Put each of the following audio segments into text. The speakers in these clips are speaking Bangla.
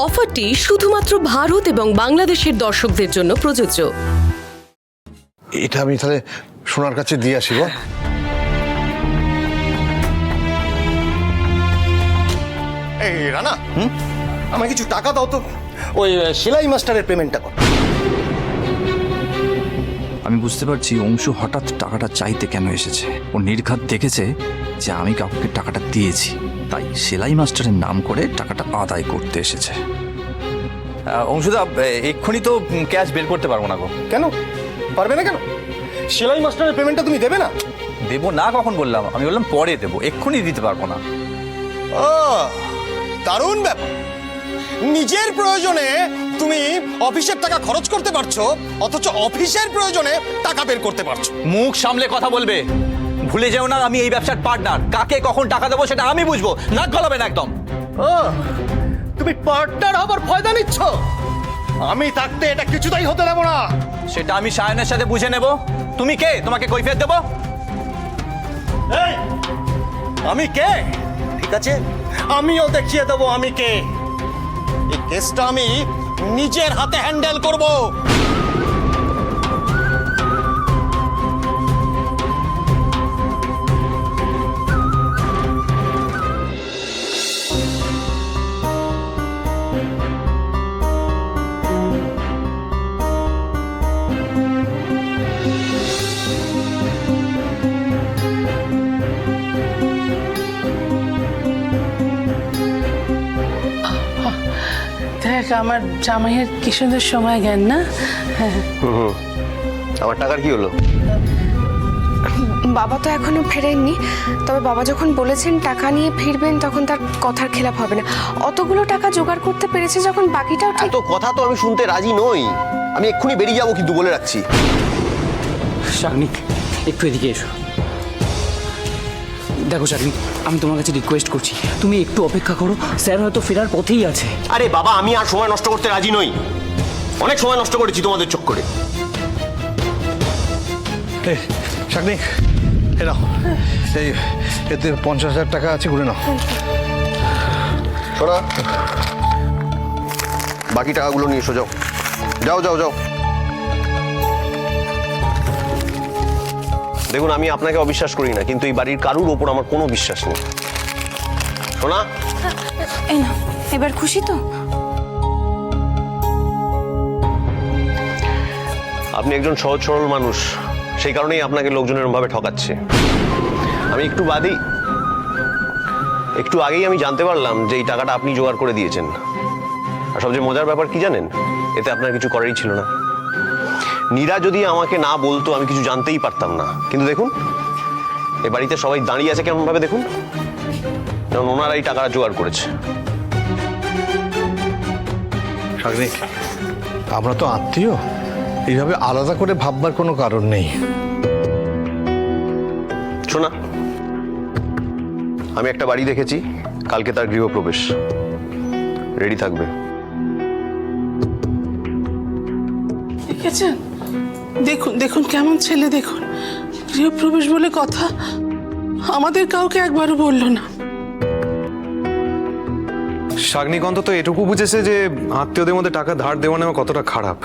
অফারটি শুধুমাত্র ভারত এবং বাংলাদেশের দর্শকদের জন্য প্রযোজ্য। এটা আমি তাহলে সোনার কাছে দিয়ে আসি গো। এই রানা, আমাকে কিছু টাকা দাও তো, ওই সেলাই মাস্টারের পেমেন্টটা কর। আমি বুঝতে পারছি অংশু হঠাৎ টাকাটা চাইতে কেন এসেছে। ও নির্ঘাত দেখেছে যে আমি কাউকে টাকাটা দিয়েছি, তাই সেলাই মাস্টারের নাম করে টাকাটা আদায় করতে এসেছে। অংশুদা, এক্ষুনি তো ক্যাশ বের করতে পারবো না গো। কেন পারবে না? কেন সেলাই মাস্টারের পেমেন্টটা তুমি দেবে না? দেবো না কখন বললাম? আমি বললাম পরে দেবো, এক্ষুনি দিতে পারবো না। ও দারুণ ব্যাপার। নিজের প্রয়োজনে তুমি অফিসের টাকা খরচ করতে পারছো, অথচ অফিসের প্রয়োজনে টাকা বের করতে পারছো। মুখ সামলে কথা বলবে। ভুলে যেও না আমি এই ব্যবসার পার্টনার। কাকে কখন টাকা দেবো সেটা আমি বুঝবো, নাক গলাবে না একদম। ও তুমি পার্টনার হবার ফায়দা নিচ্ছ? আমি থাকতে এটা কিছুতেই হতে দেবো না। সেটা আমি সায়নের সাথে বুঝে নেব। তুমি কে? তোমাকে কৈফিয়ত দেবো? এই, আমি কে? ঠিক আছে, আমিও দেখিয়ে দেবো আমি কে। এই কেসটা আমি নিজের হাতে হ্যান্ডেল করব। দেখ, আমার জামাইয়ের কি সুন্দর সময় জ্ঞান না। হ্যাঁ, আমার টাকার কি হলো? বাবা তো এখনো ফেরেননি, তবে বাবা যখন বলেছেন টাকা নিয়ে ফিরবেন তখন তার কথার খেলাপ হবে না। অতগুলো টাকা জোগাড় করতে পেরেছে যখন, বাকিটাও ঠিক। এত কথা তো আমি শুনতে রাজি নই। আমি এক্ষুনি বেরিয়ে যাবো, কিন্তু বলে রাখছি। শাগনিক, একটু এদিকে এসো। দেখো শাগনিক, আমি তোমার কাছে রিকোয়েস্ট করছি, তুমি একটু অপেক্ষা করো। স্যার হয়তো ফেরার পথেই আছে। আরে বাবা, আমি আর সময় নষ্ট করতে রাজি নই। অনেক সময় নষ্ট করেছি তোমাদের চক্করে। শাগনিক, এ নাও, এই এতে 50,000 টাকা আছে, ঘুরে নাও। শোনা, বাকি টাকাগুলো নিয়ে এসো। যাও যাও যাও যাও। দেখুন, আমি আপনাকে অবিশ্বাস করি না, কিন্তু এই বাড়ির কারুর ওপর আমার কোনো বিশ্বাস নেই। শোনা, এই না, এবার খুশি তো? আপনি একজন সহজ সরল মানুষ, সেই কারণেই আপনাকে লোকজন এরকমভাবে ঠকাচ্ছে। আমি একটু আগেই আমি জানতে পারলাম যে এই টাকাটা আপনি জোগাড় করে দিয়েছেন। আর সবচেয়ে মজার ব্যাপার কি জানেন? এতে আপনার কিছু করারই ছিল না। নীরা যদি আমাকে না বলতো আমি কিছু জানতেই পারতাম না। কিন্তু দেখুন, এই বাড়িতে সবাই দাঁড়িয়ে আছে কেমন ভাবে, দেখুন, যেমন ওনারাই টাকা জোগাড় করেছে। শাগনিক, আমরা তো আত্মীয়, এইভাবে আলাদা করে ভাববার কোনো কারণ নেই। শোনা, আমি একটা বাড়ি দেখেছি, কালকে তার গৃহপ্রবেশ। রেডি থাকবে। দেখেছেন? দেখুন দেখুন কেমন ছেলে, দেখুন, গৃহপ্রবেশ বলে কথা, আমাদের কাউকে একবারও বললো না। শাগনিক অন্তত এটুকু বুঝেছে যে আত্মীয়দের মধ্যে টাকা ধার দেওয়া নেওয়া কতটা খারাপ।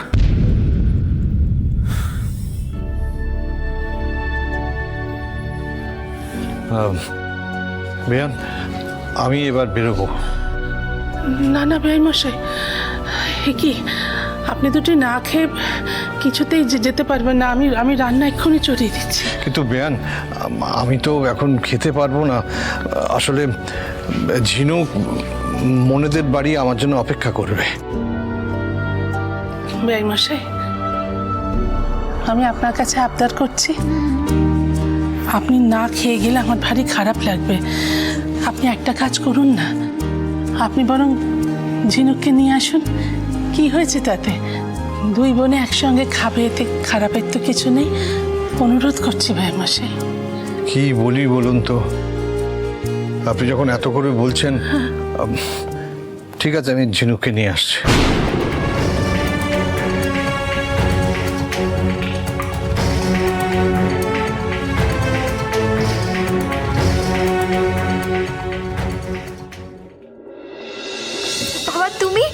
বেয়ান, আমি এবার বেরোবো। না না বেআই মশাই, এ কি, আপনি দুটি না খেয়ে কিছুতেই যেতে পারবেন না। আমি রান্না এক্ষুনি চড়িয়ে দিচ্ছি। কিন্তু বেয়ান, আমি তো এখন খেতে পারবো না। আসলে ঝিনুক মনেদের বাড়ি আমার জন্য অপেক্ষা করবে। বেআই মশাই, আমি আপনার কাছে আবদার করছি, আপনি না খেয়ে গেলে আমার ভারী খারাপ লাগবে। আপনি একটা কাজ করুন না, আপনি বরং ঝিনুককে নিয়ে আসুন। কি হয়েছে তাতে? দুই বোনে একসঙ্গে খাবে, এতে খারাপের তো কিছু নেই। অনুরোধ করছি ভাই মশাই। কি বলি বলুন তো? আপনি যখন এত করে বলছেন, ঠিক আছে, আমি ঝিনুককে নিয়ে আসছি। বাবা তুমি?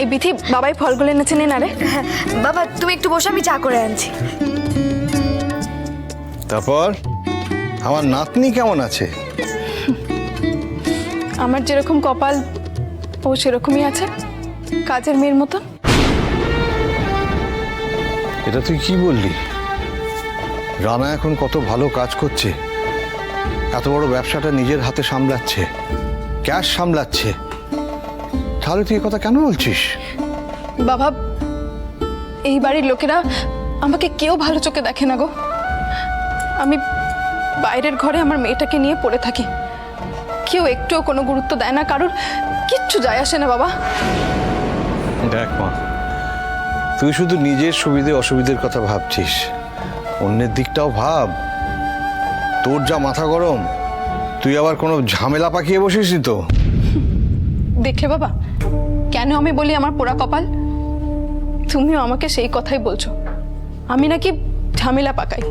এই বিথি, বাবাই ফলগুলো এনেছে, নে না রে। হ্যাঁ বাবা তুমি একটু বসে, আমি চা করে আনছি। তারপর আমার নাতনি কেমন আছে? আমার যেরকম কপাল ও সেরকমই আছে, কাজের মেয়ের মতন। এটা তুই কি বললি? রানা এখন কত ভালো কাজ করছে, এত বড় ব্যবসাটা নিজের হাতে সামলাচ্ছে, ক্যাশ সামলাচ্ছে, তাহলে তুই এ কথা কেন বলছিস? বাবা, এই বাড়ির লোকেরা আমাকে কেউ ভালো চোখে দেখে না গো। আমি বাইরের ঘরে আমার মেয়েটাকে নিয়ে পড়ে থাকি, কেউ একটুও কোনো গুরুত্ব দেয় না, কারোর কিচ্ছু যায় আসে না বাবা। দেখ মা, তুই শুধু নিজের সুবিধে অসুবিধের কথা ভাবছিস, অন্যের দিকটাও ভাব। তোর যা মাথা গরম, তুই আবার কোনো ঝামেলা পাকিয়ে বসিসনি তো? দেখলে বাবা, কেন আমি বলি আমার পোড়া কপাল? তুমিও আমাকে সেই কথাই বলছো, আমি নাকি ঝামেলা পাকাই।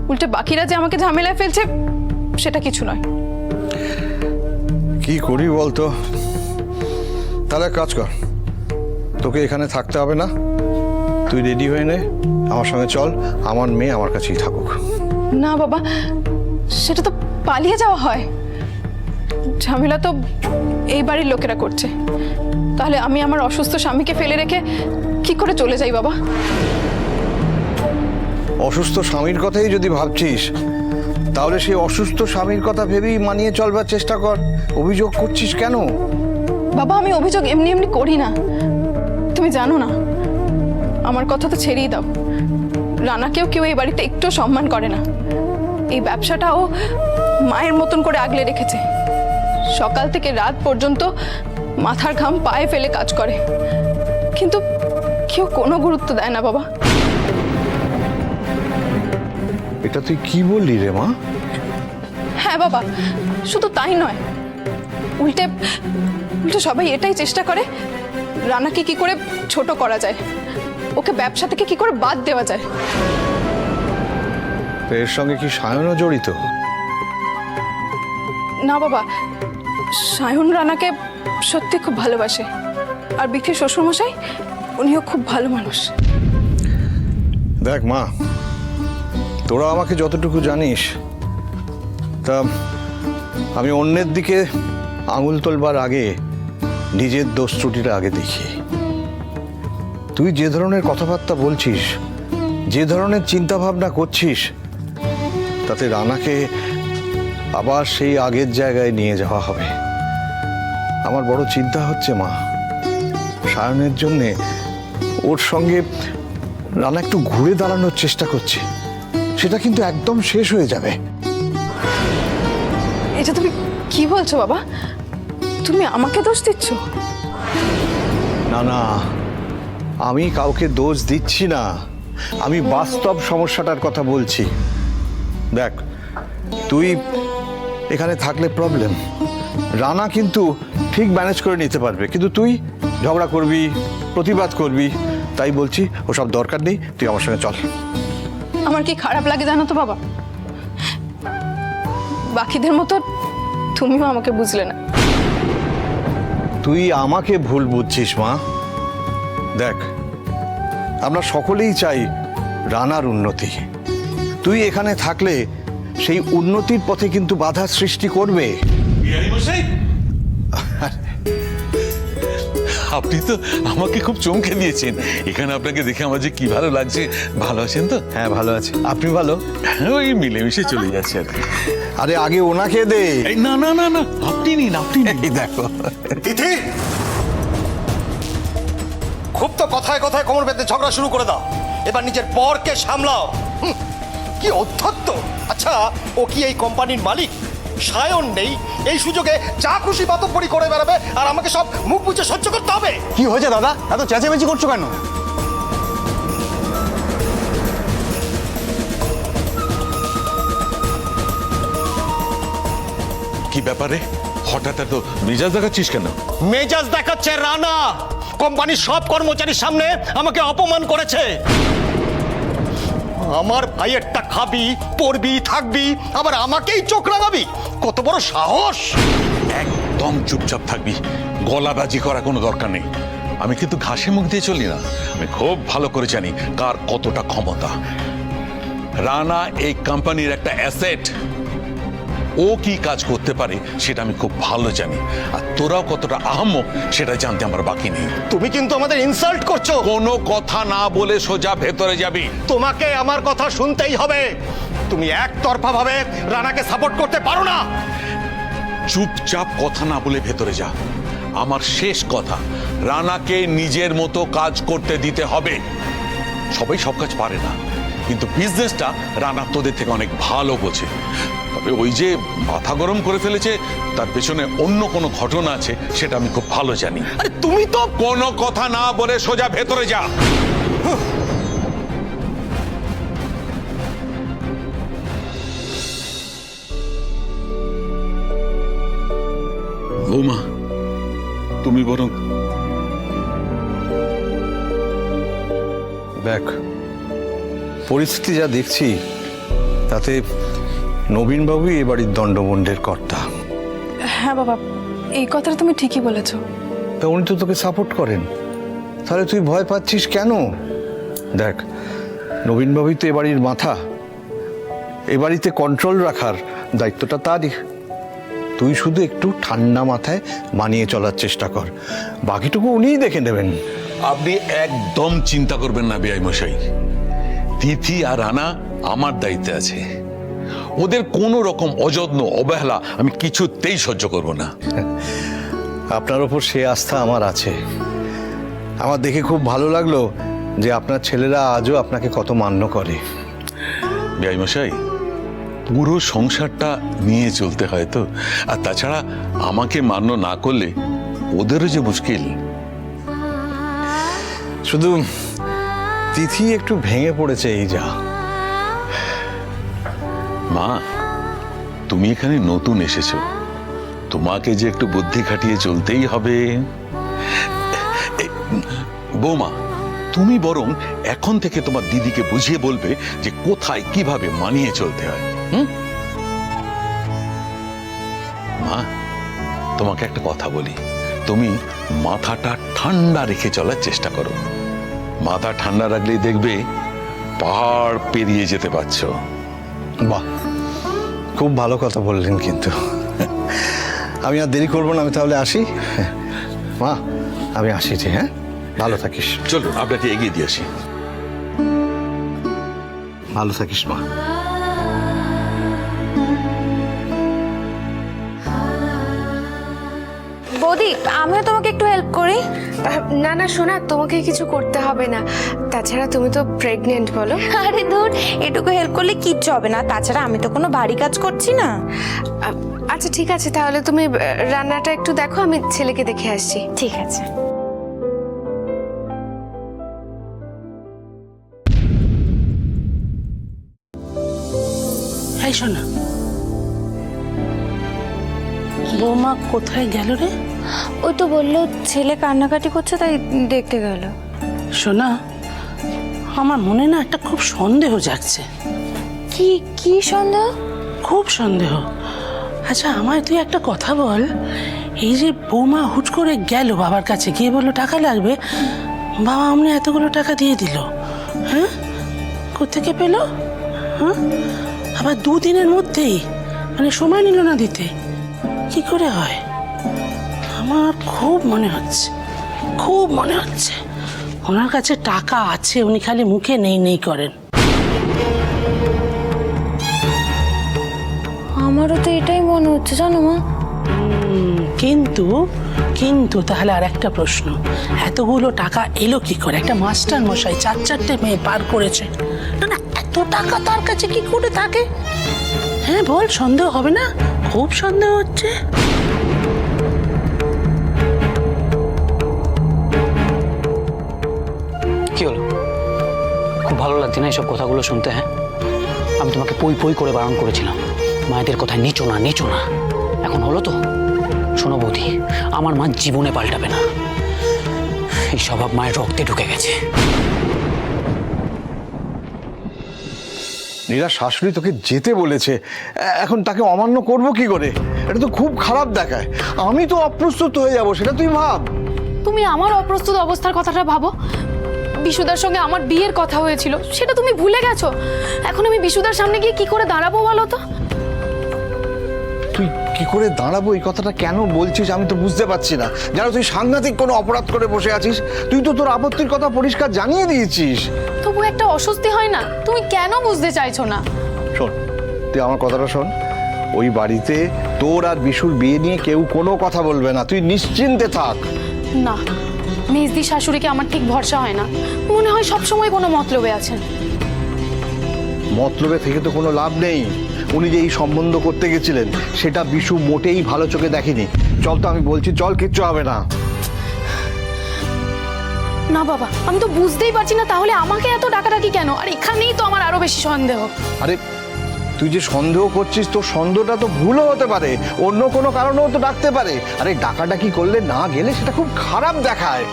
উল্টে বাকিরা যে আমাকে ঝামেলায় ফেলছে সেটা কিছু নয়। কি করি বলতো? তাহলে এক কাজ কর, তোকে এখানে থাকতে হবে না, তুই রেডি হয়ে নে, আমার সঙ্গে চল, আমার মেয়ে আমার কাছেই থাকুক। না বাবা, সেটা তো পালিয়ে যাওয়া হয়, ঝামেলা তো এই বাড়ির লোকেরা করছে। তাহলে আমি আমার অসুস্থ স্বামীকে ফেলে রেখে কি করে চলে যাই বাবা? অসুস্থ স্বামীর কথাই যদি ভাবছিস, তাহলে সেই অসুস্থ স্বামীর কথা ভেবেই মানিয়ে চলবার চেষ্টা কর। অভিযোগ করছিস কেন? বাবা, আমি অভিযোগ এমনি এমনি করি না, তুমি জানো না। আমার কথা তো ছেড়েই দাও, রানাকেও কেউ এই বাড়িতে একটু সম্মান করে না। এই ব্যবসাটাও মায়ের মতন করে আগলে রেখেছে, সকাল থেকে রাত পর্যন্ত মাথার ঘাম পায়ে ফেলে কাজ করে, কিন্তু কেউ কোনো গুরুত্ব দেয় না বাবা। এটা তুই কি বললি রে মা? হ্যাঁ বাবা, শুধু তাই নয়, উল্টে উল্টে সবাই এটাই চেষ্টা করে রানাকে কি করে ছোট করা যায়, ওকে ব্যবসা থেকে কি করে বাদ দেওয়া যায়। তো এর সঙ্গে কি সায়নও জড়িত? না বাবা, সায়ন রানাকে সত্যি খুব ভালোবাসে, আর বিথির শ্বশুরমশাই উনিও খুব ভালো মানুষ। দেখ মা, তোরা আমাকে যতটুকু জানিস, তা আমি অন্যের দিকে আঙুল তোলবার আগে নিজের দোষ ত্রুটিটা আগে দেখি। তুই যে ধরনের কথাবার্তা বলছিস, যে ধরনের চিন্তা ভাবনা করছিস, তাতে রানাকে আবার সেই আগের জায়গায় নিয়ে যাওয়া হবে। আমার বড় চিন্তা হচ্ছে মা, সায়নের জন্যে ওর সঙ্গে রানা একটু ঘুরে দাঁড়ানোর চেষ্টা করছে, সেটা কিন্তু একদম শেষ হয়ে যাবে। এটা তুমি কি বলছো বাবা? তুমি আমাকে দোষ দিচ্ছ? না না, আমি কাউকে দোষ দিচ্ছি না, আমি বাস্তব সমস্যাটার কথা বলছি। দেখ, তুই এখানে থাকলে প্রবলেম, রানা কিন্তু ঠিক ম্যানেজ করে নিতে পারবে, কিন্তু তুই ঝগড়া করবি, প্রতিবাদ করবি। তাই বলছি, ওসব দরকার নেই, তুই আমার সঙ্গে চল। আমার কি খারাপ লাগে জানো তো বাবা, বাকিদের মতো তুমিও আমাকে বুঝলে না। তুই আমাকে ভুল বুঝছিস মা। দেখ, আমরা সকলেই চাই রানার উন্নতি। তুই এখানে থাকলে সেই উন্নতির পথে কিন্তু বাধা সৃষ্টি করবে। আপনি তো আমাকে খুব চমকে দিয়েছেন। এখানে আপনাকে দেখে আমার যে কি ভালো লাগছে। ভালো আছেন তো? হ্যাঁ, ভালো আছি। আপনি ভালো? ওই মিলেমিশে চলে যাচ্ছে আর কি। আরে আগে ওনাকে দে। এই না না না না, আপনি নিন, আপনি নিন। দেখো, তিথি, খুব তো কথায় কথায় কোমর বেঁধে ঝগড়া শুরু করে দাও। এবার নিজের পরকে সামলাও। কি অধ্যত্ত! আচ্ছা, ও কি এই কোম্পানির মালিক? সায়ন নেই, এই সুযোগে যা খুশি বাতব্বরি করে বেড়াবে, আর আমাকে সব মুখ বুঝে সহ্য করতে হবে। কি হয়েছে দাদা, এত চেঁচামেচি করছো কেন? কি ব্যাপারে হঠাৎ এত মেজাজ দেখাচ্ছিস কেন? মেজাজ দেখাচ্ছে রানা। কোম্পানির সব কর্মচারীর সামনে আমাকে অপমান করেছে। আমার ভাইয়েরটা খাবি, পড়বি, থাকবি, আবার আমাকেই চোখ রাঙাবি? কত বড় সাহস! একদম চুপচাপ থাকবি। গলাবাজি করা কোনো দরকার নেই। আমি কিন্তু ঘাসে মুখ দিয়ে চলি না। আমি খুব ভালো করে জানি কার কতটা ক্ষমতা। রানা এই কোম্পানির একটা অ্যাসেট। ও কি কাজ করতে পারে সেটা আমি খুব ভালো জানি, আর তোরাও কতটা আহাম্মক সেটা জানতে আমার বাকি নেই। তুমি কিন্তু আমাদের ইনসাল্ট করছো। কোনো কথা না বলে সোজা ভেতরে যাবি। তোমাকে আমার কথা শুনতেই হবে। তুমি একতরফা ভাবে রানাকে সাপোর্ট করতে পারো না। চুপচাপ কথা না বলে ভেতরে যা। আমার শেষ কথা, রানাকে নিজের মতো কাজ করতে দিতে হবে। সবাই সব কাজ পারে না, কিন্তু বিজনেসটা রানা তোদের থেকে অনেক ভালো বোঝে। তবে ওই যে মাথা গরম করে ফেলেছে, তার পেছনে অন্য কোনো ঘটনা আছে, সেটা আমি খুব ভালো জানি। আরে তুমি তো কোনো কথা না বলে সোজা ভেতরে যা। বৌমা, তুমি বরং দেখ, পরিস্থিতি যা দেখছি তাতে নবীনবাবুই এ বাড়ির দণ্ডমুণ্ডের কর্তা। হ্যাঁ বাবা, এই কথাটা তুমি ঠিকই বলেছো। তা উনি তো তোকে সাপোর্ট করেন, তাহলে তুই ভয় পাচ্ছিস কেন? দেখ, নবীনবাবুই তো এ বাড়ির মাথা। এ বাড়িতে কন্ট্রোল রাখার দায়িত্বটা তারই। তুই শুধু একটু ঠান্ডা মাথায় মানিয়ে চলার চেষ্টা কর, বাকিটুকু উনিই দেখে নেবেন। আপনি একদম চিন্তা করবেন না বেআই মশাই। তিথি আর রানা আমার দায়িত্বে আছে। ওদের কোনো রকম অযত্ন অবহেলা আমি কিছুতেই সহ্য করব না। আপনার ওপর সে আস্থা আমার আছে। আমার দেখে খুব ভালো লাগলো যে আপনার ছেলেরা আজও আপনাকে কত মান্য করে। বেআই মশাই, পুরো সংসারটা নিয়ে চলতে হয় তো, আর তাছাড়া আমাকে মান্য না করলে ওদেরও যে মুশকিল। শুধু তিথি একটু ভেঙে পড়েছে, এই যা। মা, তুমি এখানে নতুন এসেছো, তোমাকে যে একটু বুদ্ধি খাটিয়ে চলতেই হবে। বৌমা, তুমি বরং এখন থেকে তোমার দিদিকে বুঝিয়ে বলবে যে কোথায় কিভাবে মানিয়ে চলতে হয়। মা, তোমাকে একটা কথা বলি, তুমি মাথাটা ঠান্ডা রেখে চলার চেষ্টা করো। মাথা ঠান্ডা রাখলেই দেখবে পাহাড় পেরিয়ে যেতে পারছো। বাহ, খুব ভালো কথা বললেন। কিন্তু আমি আর দেরি করবো না, আমি তাহলে আসি। মা, আমি আসি। হ্যাঁ, ভালো থাকিস। চলুন আপনাকে এগিয়ে দিয়ে আসি। ভালো থাকিস মা। বৌদি, আমিও তোমাকে একটু হেল্প করি। না না সোনা, তোমাকে কিছু করতে হবে না। তাছাড়া তুমি তো প্রেগনেন্ট, বলো। আরে ধুর, এটুকু হেল্প করলে কিচ্ছু হবে না। তাছাড়া আমি তো কোনো ভারী কাজ করছি না। আচ্ছা ঠিক আছে, তাহলে তুমি রান্নাটা একটু দেখো, আমি ছেলেকে দেখে আসছি। ঠিক আছে। এই শোনা, বৌমা কোথায় গেল রে? ওই তো বললো ছেলে কান্নাকাটি করছে, তাই দেখতে গেল। শোনা, আমার মনে না একটা খুব সন্দেহ জাগছে। কি কি সন্দেহ? খুব সন্দেহ। আচ্ছা, আমায় তুই একটা কথা বল, এই যে বৌমা হুট করে গেল বাবার কাছে, গিয়ে বললো টাকা লাগবে, বাবা আমনে এতগুলো টাকা দিয়ে দিল, হ্যাঁ, কোত্থেকে পেল? হ্যাঁ, আবার দুদিনের মধ্যেই, মানে সময় নিল না দিতে। কি করে হয়? আমার খুব মনে হচ্ছে, খুব মনে হচ্ছে ওনার কাছে টাকা আছে, উনি খালি মুখে নেই নেই করেন। আমারও তো এটাই মনে হচ্ছে, জানো মা। কিন্তু কিন্তু তাহলে আর একটা প্রশ্ন, এতগুলো টাকা এলো কি করে? একটা মাস্টার মশাই 4-4টে মেয়ে পার করেছে, না না, এত টাকা তার কাছে কি করে থাকে? হ্যাঁ বল, সন্দেহ হবে না? খুব সন্দেহ হচ্ছে। কি হলো? খুব ভালো লাগছে না এইসব কথাগুলো শুনতে? হ্যাঁ, আমি তোমাকে পই পই করে বারণ করেছিলাম, মায়েদের কথায় নিচো না, নিচো না। এখন হলো তো? শোনো বৌদি, আমার মা জীবনে পাল্টাবে না। এই স্বভাব মায়ের রক্তে ঢুকে গেছে। নীরা, শাশুড়ি তোকে যেতে বলেছে, এখন তাকে অমান্য করব কি করে? এটা তো খুব খারাপ দেখায়। আমি তো অপ্রস্তুত হয়ে যাব, সেটা তুই ভাব। তুমি আমার অপ্রস্তুত অবস্থার কথাটা ভাবো। বিশুদার সঙ্গে আমার বিয়ের কথা হয়েছিল, সেটা তুমি ভুলে গেছো। এখন আমি বিশুদার সামনে গিয়ে কি করে দাঁড়াবো বলো তো? তুই কি করে দাঁড়াবো এই কথাটা কেন বলছিস আমি তো বুঝতে পারছি না। যেন তুই সাংঘাতিক কোনো অপরাধ করে বসে আছিস। তুই তো তোর আপত্তির কথা পরিষ্কার জানিয়ে দিয়েছিস। তবু একটা অস্বস্তি হয় না? তুমি কেন বুঝতে চাইছো না? শোন, তুই আমার কথাটা শোন। ওই বাড়িতে তোর আর বিশুর বিয়ে নিয়ে কেউ কোনো কথা বলবে না, তুই নিশ্চিন্তে থাক। না, মেজদি শাশুড়িকে আমার ঠিক ভরসা হয় না। মনে হয় সবসময় কোনো মতলবে আছেন। মতলবে থেকে তো কোনো লাভ নেই। উনি যে এই সম্বন্ধ করতে গেছিলেন সেটা বিশু মোটেই ভালো চোখে দেখেনি। চল তো, আমি বলছি চল, কিচ্ছু হবে না। না বাবা, আমি তো বুঝতেই পারছি না তাহলে আমাকে এত ডাকাডাকি কেন? আর এখানেই তো আমার আরো বেশি সন্দেহ। আরে তুই যে সন্দেহ করছিস, তোর সন্দেহটা তো ভুলও হতে পারে, অন্য কোনো কারণেও তো ডাকতে পারে। আরে ডাকাডাকি করলে না গেলে সেটা খুব খারাপ দেখায়।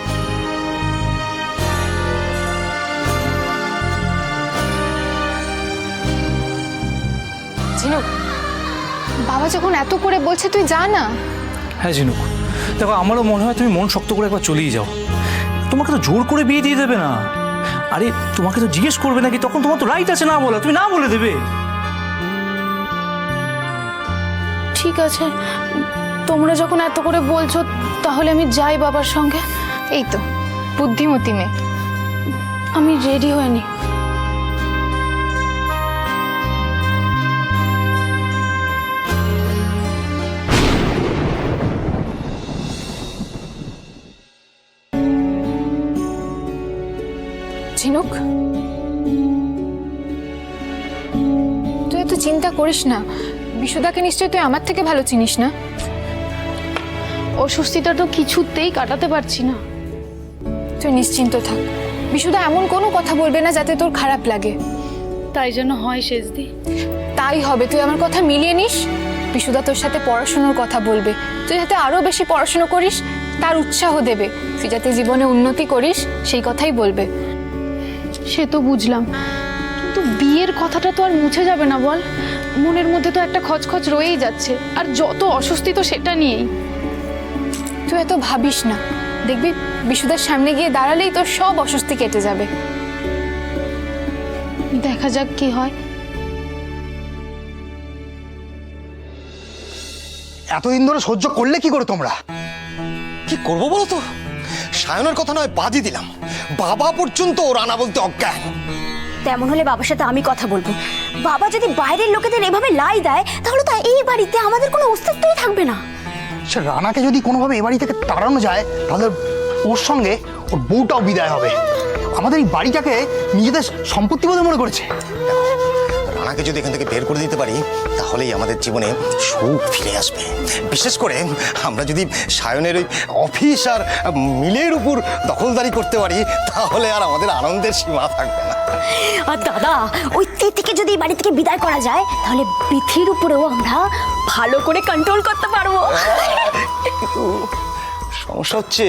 ঝিনুক, বাবা যখন এত করে বলছে তুই যা না। হ্যাঁ ঝিনুক, দেখো আমারও মনে হয় তুমি মন শক্ত করে একবার চলেই যাও। তোমাকে তো জোর করে বিয়ে দিয়ে দেবে না। আরে তোমাকে তো জিজ্ঞেস করবে নাকি, তখন তোমার তো রাইট আছে না বলা, তুমি না বলে দেবে। ঠিক আছে, তোমরা যখন এত করে বলছো তাহলে আমি যাই বাবার সঙ্গে। এই তো বুদ্ধিমতী মেয়ে। আমি রেডি হয়ে নি। ঝিনুক, তুই এত চিন্তা করিস না। বিশুদাকে নিশ্চয়ই তুই আমার থেকে ভালো চিনিস না? অস্বস্তিটা তো কিছুতেই কাটাতে পারছি না। তুই নিশ্চিন্ত থাক, বিশুদা এমন কোনো কথা বলবে না যাতে তোর খারাপ লাগে। তাই যেন হয় শেষদি। তাই হবে, তুই আমার কথা মিলিয়ে নিস। বিশুদা তোর সাথে পড়াশোনার কথা বলবে, তুই যাতে আরো বেশি পড়াশোনা করিস তার উৎসাহ দেবে। তুই যাতে জীবনে উন্নতি করিস সেই কথাই বলবে। সে তো বুঝলাম, কিন্তু বিয়ের কথাটা তো আর মুছে যাবে না বল। মনের মধ্যে তো একটা খচখচ রয়েই যাচ্ছে, আর যত অস্বস্তি তো সেটা নিয়েই। তুই এত ভাবিস না, দেখবি বিশুদার সামনে গিয়ে দাঁড়ালেই তোর সব অস্বস্তি কেটে যাবে। দেখা যাক কি হয়। এতদিন ধরে সহ্য করলে কি করে তোমরা? কি করবো বলো তো? সায়নের কথা নয় বাদই দিলাম, বাবা পর্যন্ত ও রানা বলতে অজ্ঞান। তেমন হলে বাবার সাথে আমি কথা বলবো। বাবা যদি বাইরের লোকেদের এভাবে লাই দেয় তাহলে তো এই বাড়িতে আমাদের কোনো অস্তিত্বই থাকবে না। সে রানাকে যদি কোনোভাবে এই বাড়ি থেকে তাড়ানো যায় তাহলে ওর সঙ্গে ওর বউটাও বিদায় হবে। আমাদের এই বাড়িটাকে নিজেদের সম্পত্তি বলে মনে করেছে। রানাকে যদি এখান থেকে বের করে দিতে পারি তাহলেই আমাদের জীবনে সুখ ফিরে আসবে। বিশেষ করে আমরা যদি সায়নের ওই অফিস আর মিলের উপর দখলদারি করতে পারি তাহলে আর আমাদের আনন্দের সীমা থাকবে না। আর দাদা, ওই তিথিকে যদি এই বাড়ি থেকে বিদায় করা যায় তাহলে পৃথিবীর উপরেও আমরা ভালো করে কন্ট্রোল করতে পারবো। সমস্যা হচ্ছে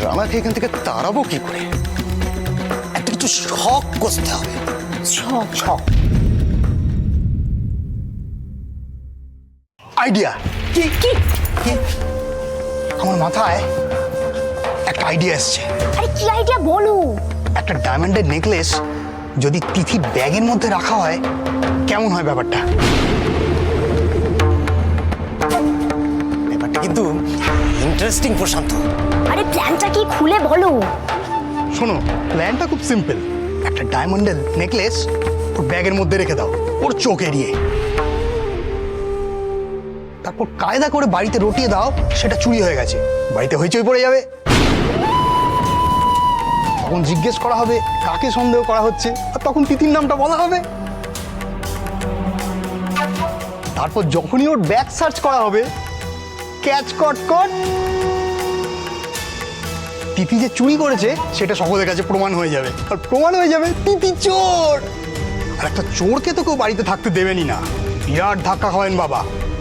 রানাকে এখান থেকে তাড়াবো কি করে? একটা কিছু শখ কষতে হবে। শখ? শখ, আইডিয়া। কি কি কি? আমার মাথায় একটা আইডিয়া এসছে। আরে কি আইডিয়া বলো? একটা ডায়মন্ডের নেকলেস যদি তিথি ব্যাগের মধ্যে রাখা হয় কেমন হয় ব্যাপারটা? ব্যাপারটা কিন্তু ইন্টারেস্টিং প্রশান্ত। আরে প্ল্যানটা কি খুলে বলো। শোনো, প্ল্যানটা খুব সিম্পল। একটা ডায়মন্ডের নেকলেস ওর ব্যাগের মধ্যে রেখে দাও, ওর চোখ এড়িয়ে। তারপর কায়দা করে বাড়িতে রটিয়ে দাও সেটা চুরি হয়ে গেছে। বাড়িতে হইচই পড়ে যাবে। তখন জিজ্ঞেস করা হবে কাকে সন্দেহ করা হচ্ছে, আর তখন তিথির নামটা বলা হবে। তারপর যখনই ওর ব্যাগ সার্চ করা হবে, ক্যাচ কট কট, তিথি যে চুরি করেছে সেটা সকলের কাছে প্রমাণ হয়ে যাবে। আর প্রমাণ হয়ে যাবে তিথি চোর। আর একটা চোরকে তো কেউ বাড়িতে থাকতে দেবেনি না। বিরাট ধাক্কা খাওয়েন বাবা,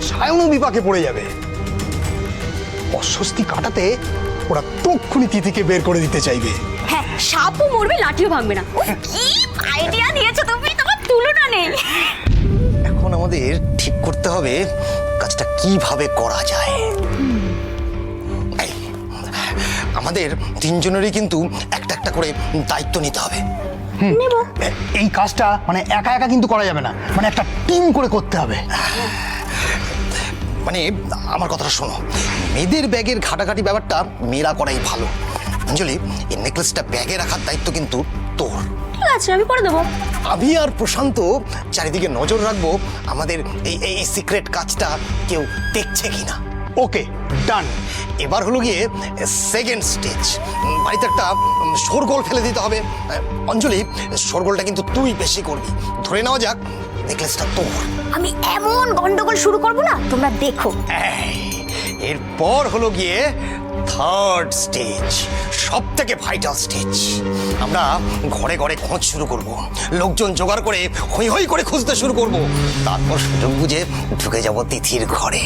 সায়নও বিপাকে পড়ে যাবে। অস্বস্তি কাটাতে ওরা তক্ষুনি তিথিকে বের করে দিতে চাইবে। হ্যাঁ, সাপও মরবে লাঠিও ভাঙবে না। কি আইডিয়া দিয়েছো তুমি, তোমার তুলনা নেই। এখন আমাদের ঠিক করতে হবে কাজটা কিভাবে করা যায়। এই, আমাদের তিনজনেরই কিন্তু একটা একটা করে দায়িত্ব নিতে হবে। এই কাজটা মানে একা একা কিন্তু করা যাবে না, মানে একটা টিম করে করতে হবে। মানে আমার কথাটা শোনো, মেয়েদের ব্যাগের ঘাটাঘাটি ব্যাপারটা মেয়েরা করাই ভালো। অঞ্জলি, এই নেকলেসটা ব্যাগে রাখার দায়িত্ব কিন্তু তোর। ঠিক আছে, আমি করে দেবো। আমি আর প্রশান্ত চারিদিকে নজর রাখবো আমাদের এই সিক্রেট কাজটা কেউ দেখছে কিনা। ওকে, ডান। এবার হলো গিয়ে সেকেন্ড স্টেজ। বাড়িতে একটা শোরগোল ফেলে দিতে হবে। অঞ্জলি, শোরগোলটা কিন্তু তুই বেশি করবি। ধরে নেওয়া যাক নেকলেসটা তোর। আমি এমন গন্ডগোল শুরু করব না, তোমরা দেখো। এরপর হলো গিয়ে থার্ড স্টেজ, সব থেকে ভাইটাল স্টেজ। আমরা ঘরে ঘরে খোঁজ শুরু করব, লোকজন জোগাড় করে হই হই করে খুঁজতে শুরু করব। তারপর সুযোগ বুঝে ঢুকে যাব তিথির ঘরে।